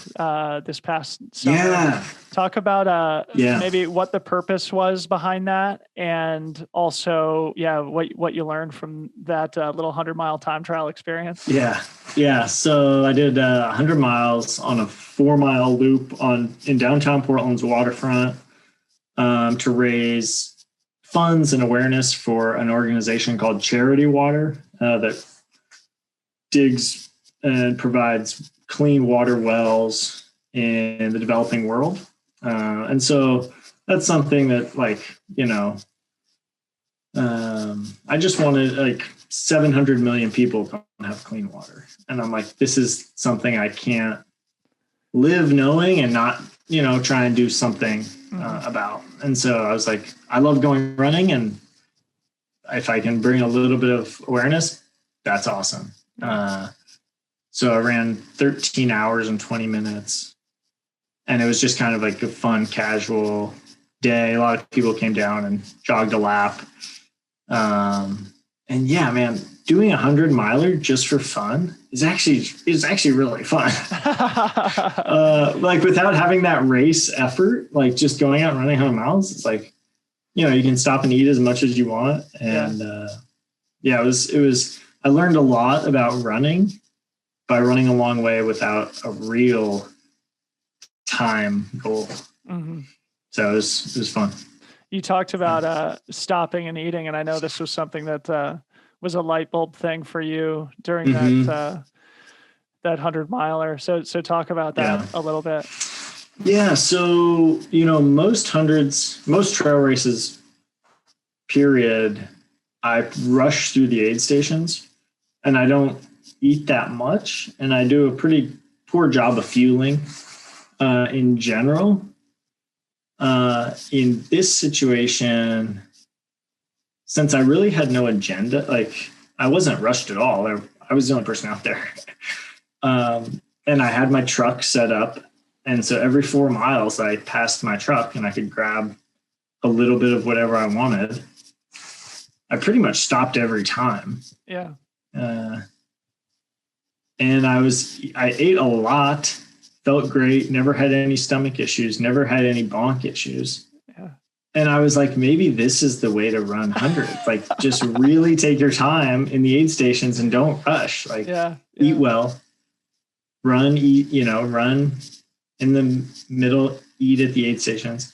this past summer. Yeah. Talk about maybe what the purpose was behind that, and also what you learned from that little 100-mile time trial experience. Yeah. So I did 100 miles on a 4-mile loop in downtown Portland's waterfront to raise funds and awareness for an organization called Charity Water that digs and provides clean water wells in the developing world. And so that's something that, like, I just wanted, like, 700 million people don't have clean water. And I'm like, this is something I can't live knowing and not, try and do something about. And so I was like, I love going running, and if I can bring a little bit of awareness, that's awesome. So I ran 13 hours and 20 minutes, and it was just kind of like a fun, casual day. A lot of people came down and jogged a lap. And yeah, man, doing 100-miler just for fun is actually really fun. Like, without having that race effort, like just going out and running 100 miles, it's like, you can stop and eat as much as you want. And it was, I learned a lot about running by running a long way without a real time goal. Mm-hmm. So it was fun. You talked about stopping and eating, and I know this was something that was a light bulb thing for you during that that 100-miler. So talk about that a little bit. Yeah. So, most trail races, period, I rush through the aid stations and I don't eat that much. And I do a pretty poor job of fueling in general. In this situation, since I really had no agenda, like I wasn't rushed at all. I was the only person out there. And I had my truck set up. And so every 4 miles I passed my truck and I could grab a little bit of whatever I wanted. I pretty much stopped every time. Yeah. And I ate a lot, felt great, never had any stomach issues, never had any bonk issues. Yeah. And I was like, maybe this is the way to run 100. Like, just really take your time in the aid stations and don't rush. Like, eat well, run in the middle, eat at the aid stations.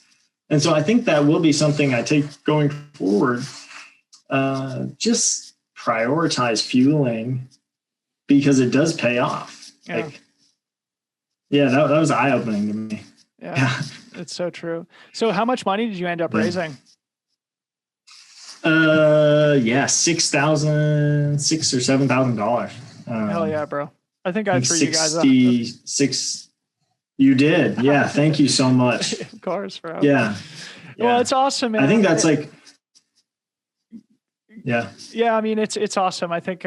And so I think that will be something I take going forward. Just prioritize fueling because it does pay off. Yeah. That was eye-opening to me. Yeah. It's so true. So how much money did you end up raising? $6,000 or $7,000. Hell yeah, bro. I think I threw you guys up. 66. You did. Yeah. Thank you so much. Of course, bro. Yeah. Well, it's awesome, man. I think that's Yeah. I mean, it's awesome. I think,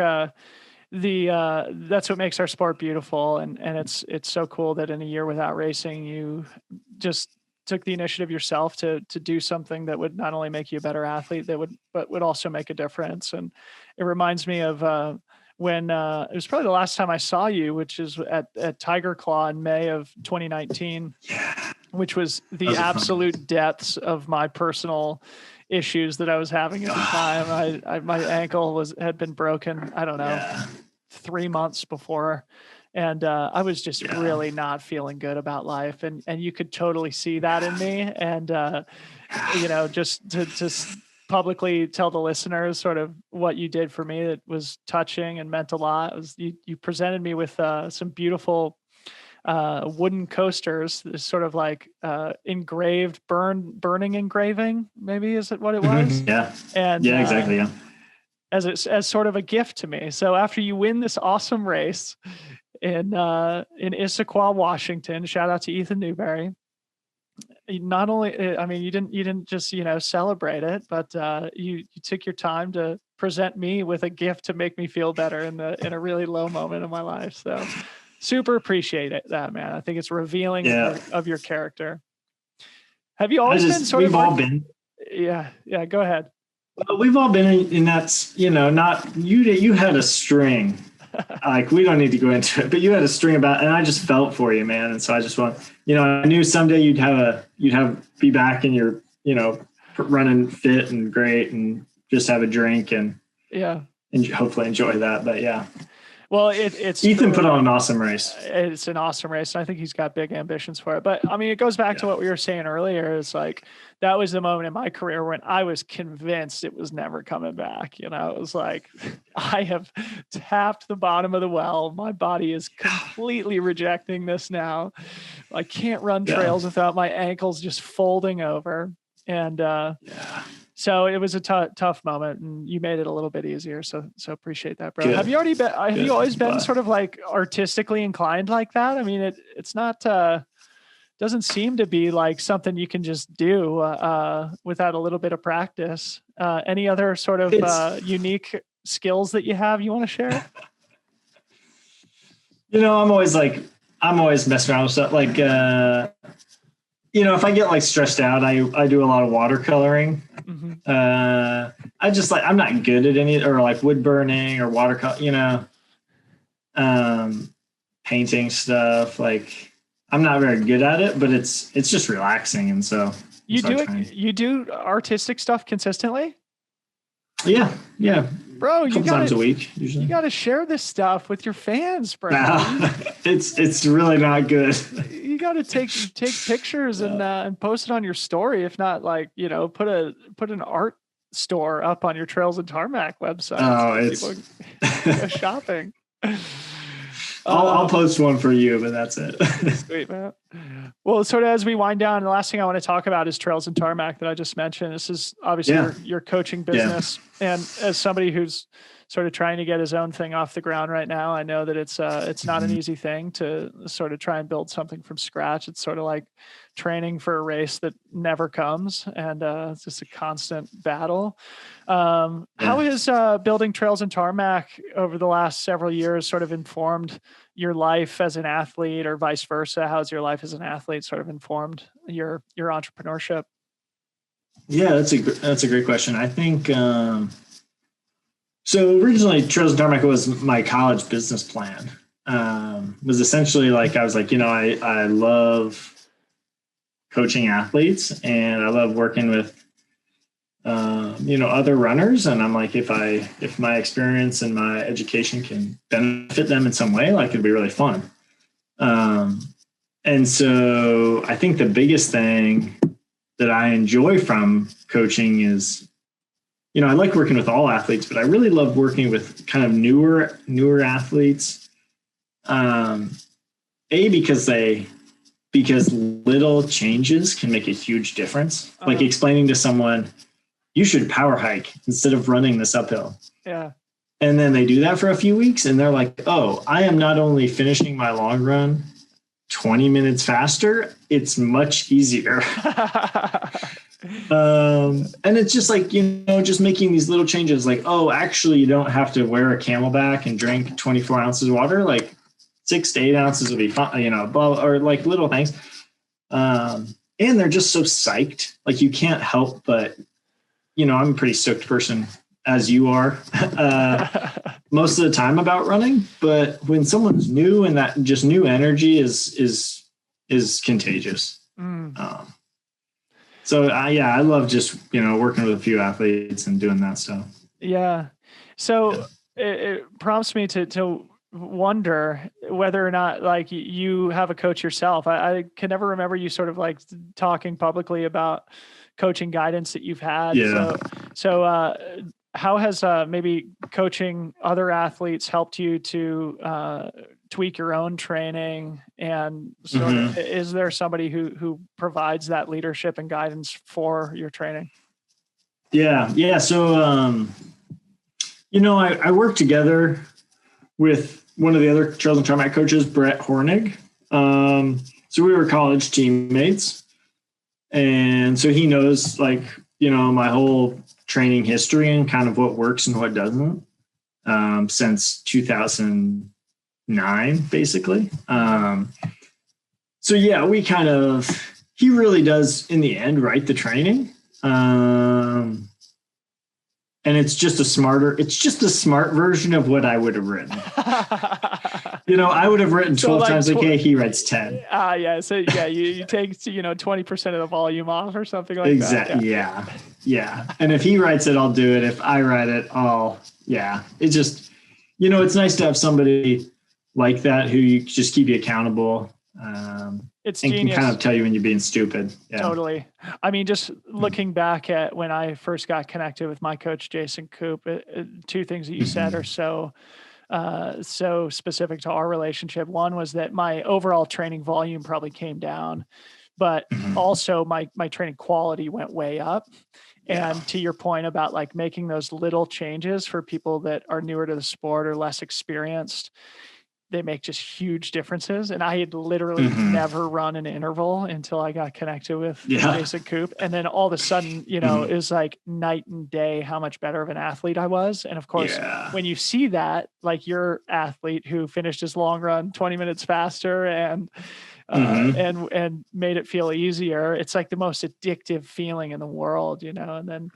that's what makes our sport beautiful. And it's so cool that in a year without racing, you just took the initiative yourself to do something that would not only make you a better athlete, but would also make a difference. And it reminds me of, when it was probably the last time I saw you, which is at Tiger Claw in May of 2019, which was the absolute depths of my personal issues that I was having at the time. My ankle had been broken, I don't know, 3 months before. And I was just really not feeling good about life. And you could totally see that in me. And, just to publicly tell the listeners sort of what you did for me that was touching and meant a lot. It was you presented me with some beautiful wooden coasters, this sort of like engraved burning engraving, maybe is it what it was? Yeah. And exactly. Yeah. As sort of a gift to me. So after you win this awesome race in Issaquah, Washington, shout out to Ethan Newberry. Not only, I mean, you didn't just, celebrate it, but you took your time to present me with a gift to make me feel better in a really low moment of my life. So super appreciate that, man. I think it's revealing of your character. Have you always been sort of? We've all been. Yeah. Go ahead. Well, we've all been in that, not you had a string. Like, we don't need to go into it, but you had a string and I just felt for you, man. And so I just want, I knew someday you'd be back and you're, running fit and great and just have a drink and hopefully enjoy that. But yeah. Well, it's Ethan put on an awesome race. It's an awesome race. And I think he's got big ambitions for it. But I mean, it goes back to what we were saying earlier. It's like, that was the moment in my career when I was convinced it was never coming back. It was like, I have tapped the bottom of the well. My body is completely rejecting this now. I can't run trails without my ankles just folding over. And, so it was a tough moment, and you made it a little bit easier. So appreciate that, bro. Good. Have you always been sort of like artistically inclined like that? I mean, it's not, doesn't seem to be like something you can just do without a little bit of practice. Any other sort of unique skills that you want to share? I'm always messing around with stuff like, if I get like stressed out, I do a lot of watercoloring. Mm-hmm. I'm not good at any, or like wood burning or watercolor, painting stuff. Like, I'm not very good at it, but it's just relaxing. And so you do artistic stuff consistently? Yeah. Bro, a couple times a week usually. You got to share this stuff with your fans, bro. It's really not good. You got to take pictures and post it on your story. If not, like, put an art store up on your Trails and Tarmac website. Oh, so people go shopping. I'll post one for you, but that's it. Sweet, man. Well, sort of as we wind down, the last thing I want to talk about is Trails and Tarmac that I just mentioned. This is obviously your coaching business. Yeah. And as somebody who's sort of trying to get his own thing off the ground right now, I know that it's not an easy thing to sort of try and build something from scratch. It's sort of like training for a race that never comes, and it's just a constant battle. How has building Trails and Tarmac over the last several years sort of informed your life as an athlete, or vice versa? How's your life as an athlete sort of informed your entrepreneurship? Yeah, that's a great question. I think so. Originally, Trails and Tarmac was my college business plan. Was essentially like, I was like, I love coaching athletes, and I love working with other runners, and I'm like, if my experience and my education can benefit them in some way, like, it'd be really fun. And so I think the biggest thing that I enjoy from coaching is, I like working with all athletes, but I really love working with kind of newer athletes. Because little changes can make a huge difference. Like explaining to someone, you should power hike instead of running this uphill. Yeah. And then they do that for a few weeks, and they're like, oh, I am not only finishing my long run 20 minutes faster, it's much easier. And it's just like, just making these little changes, like, oh, actually you don't have to wear a Camelback and drink 24 ounces of water. Like 6 to 8 ounces will be fine, or like little things. And they're just so psyched. Like, you can't help but, I'm a pretty stoked person, as you are, most of the time about running. But when someone's new, and that just new energy is contagious. So I love just, working with a few athletes and doing that stuff. Yeah. So it prompts me to wonder whether or not, like, you have a coach yourself. I can never remember you sort of like talking publicly about coaching guidance that you've had. Yeah. So how has maybe coaching other athletes helped you to tweak your own training, and sort of, is there somebody who provides that leadership and guidance for your training? Yeah. So, I work together with one of the other Trails and Tarmac coaches, Brett Hornig. So we were college teammates, and so he knows, like, my whole training history and kind of what works and what doesn't, since 2009, basically. So yeah, he really does in the end write the training. And it's just a smart version of what I would have written. I would have written 12 times like, hey, he writes 10. Yeah. So yeah, you take, 20% of the volume off or something like that. Exactly. Yeah. And if he writes it, I'll do it. If I write it, it's just, it's nice to have somebody like that who you just keep you accountable. It's and genius. Can kind of tell you when you're being stupid. Yeah. Totally. I mean, just looking back at when I first got connected with my coach, Jason Coop, two things that you said are so specific to our relationship. One was that my overall training volume probably came down, but also my training quality went way up. Yeah. And to your point about like making those little changes for people that are newer to the sport or less experienced, they make just huge differences. And I had literally never run an interval until I got connected with Jason Coop. And then all of a sudden, it was like night and day how much better of an athlete I was. And of course, when you see that, like your athlete who finished his long run 20 minutes faster and made it feel easier, it's like the most addictive feeling in the world, and then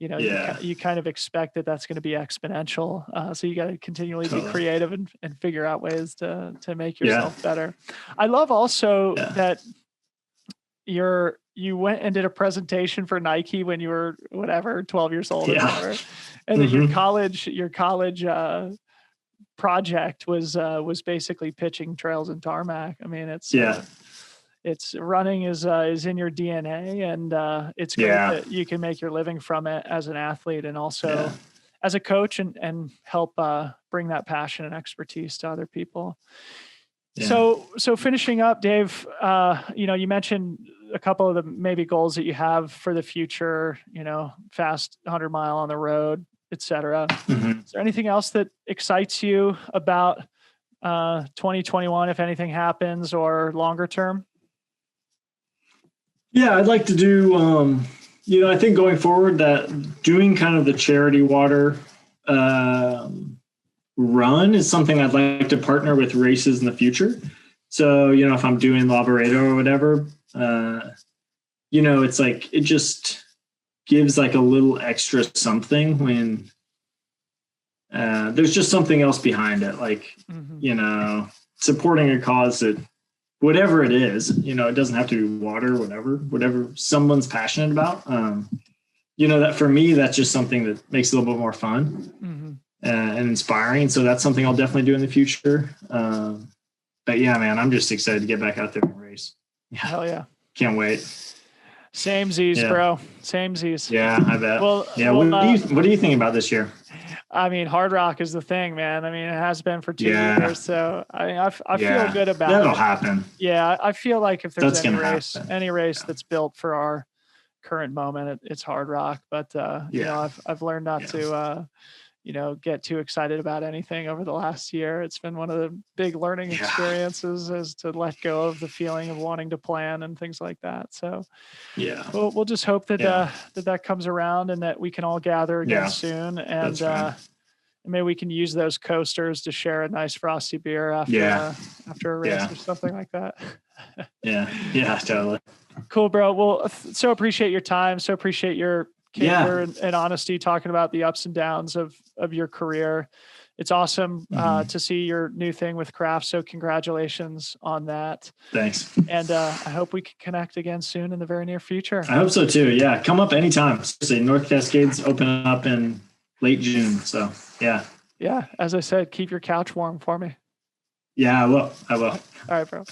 you kind of expect that that's going to be exponential. So you got to continually be creative and figure out ways to make yourself better. I love also that you went and did a presentation for Nike when you were 12 years old or whatever. And then your college project was basically pitching Trails and Tarmac. I mean, it's running is in your DNA, and it's great that you can make your living from it as an athlete, and also as a coach and help bring that passion and expertise to other people. Yeah. So finishing up, Dave, you mentioned a couple of the maybe goals that you have for the future, fast 100-mile on the road, et cetera. Mm-hmm. Is there anything else that excites you about 2021, if anything happens, or longer term? Yeah, I'd like to do, I think going forward that doing kind of the charity water run is something I'd like to partner with races in the future. So, if I'm doing Lavaredo or whatever, it's like, it just gives like a little extra something when there's just something else behind it. Like, mm-hmm. Supporting a cause that whatever it is, it doesn't have to be water, whatever someone's passionate about. That for me, that's just something that makes it a little bit more fun. Mm-hmm. And inspiring. So that's something I'll definitely do in the future. But yeah, man, I'm just excited to get back out there and race. Hell yeah. Can't wait. Samesies, bro. Samesies. Yeah, I bet. Well, yeah. What do you think about this year? I mean, Hard Rock is the thing, man. I mean, it has been for 2 years. So I feel good about That'll happen. Yeah. I feel like if there's any race that's built for our current moment, it's Hard Rock. But, I've learned not to, get too excited about anything over the last year. It's been one of the big learning experiences is to let go of the feeling of wanting to plan and things like that. So we'll just hope that that comes around and that we can all gather again soon. And maybe we can use those coasters to share a nice frosty beer after a race or something like that. Yeah, totally. Cool, bro. Well, so appreciate your time. So appreciate your candor and honesty talking about the ups and downs of your career. It's awesome to see your new thing with craft. So congratulations on that. Thanks. And I hope we can connect again soon in the very near future. I hope so too. Yeah. Come up anytime. Seriously, North Cascades open up in late June. So yeah. Yeah. As I said, keep your couch warm for me. Yeah, I will. All right, bro.